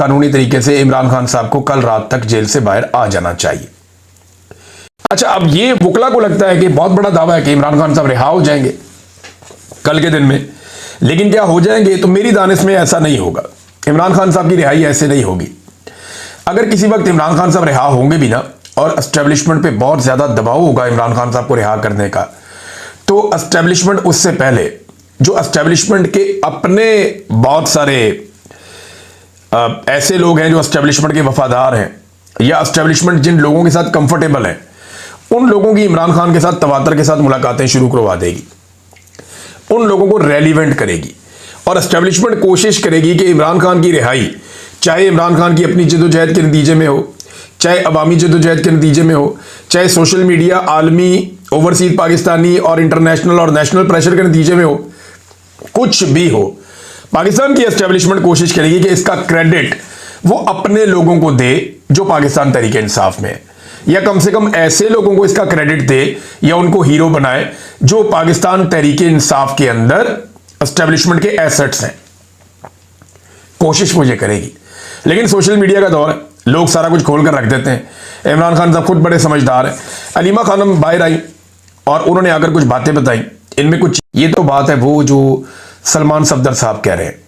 कानूनी तरीके से इमरान खान साहब को कल रात तक जेल से बाहर आ जाना चाहिए। अच्छा, अब ये वुकला को लगता है कि बहुत बड़ा दावा है कि इमरान खान साहब रिहा हो जाएंगे कल के दिन में, लेकिन क्या हो जाएंगे? तो मेरी दानिश में ऐसा नहीं होगा। इमरान खान साहब की रिहाई ऐसे नहीं होगी। अगर किसी वक्त इमरान खान साहब रिहा होंगे भी ना, और एस्टेब्लिशमेंट पे बहुत ज्यादा दबाव होगा इमरान खान साहब को रिहा करने का, तो एस्टेब्लिशमेंट उससे पहले जो एस्टेब्लिशमेंट के अपने बहुत सारे ऐसे लोग हैं जो एस्टेब्लिशमेंट के वफादार हैं, या एस्टेब्लिशमेंट जिन लोगों के साथ कंफर्टेबल है, उन लोगों की इमरान खान के साथ तवातर के साथ मुलाकातें शुरू करवा देगी, उन लोगों को रेलिवेंट करेगी, और एस्टेब्लिशमेंट कोशिश करेगी कि इमरान खान की रिहाई, चाहे इमरान खान की अपनी जदोजहद के नतीजे में हो, चाहे अवामी जदोजहद के नतीजे में हो, चाहे सोशल मीडिया, आलमी, ओवरसीज पाकिस्तानी और इंटरनेशनल और नेशनल प्रेशर के नतीजे में हो, कुछ भी हो, पाकिस्तान की एस्टेब्लिशमेंट कोशिश करेगी कि इसका क्रेडिट वो अपने लोगों को दे जो पाकिस्तान तहरीक इंसाफ में है, या कम से कम ऐसे लोगों को इसका क्रेडिट दे या उनको हीरो बनाए जो पाकिस्तान तहरीक इंसाफ के अंदर एस्टेब्लिशमेंट के एसेट्स हैं। कोशिश मुझे करेगी, लेकिन सोशल मीडिया का दौर है, लोग सारा कुछ खोल कर रख देते हैं। इमरान खान साहब खुद बड़े समझदार हैं। अलीमा खानम बाहर आई और उन्होंने आकर कुछ बातें बताई, इनमें कुछ, ये तो बात है वो जो सलमान सफदर साहब कह रहे हैं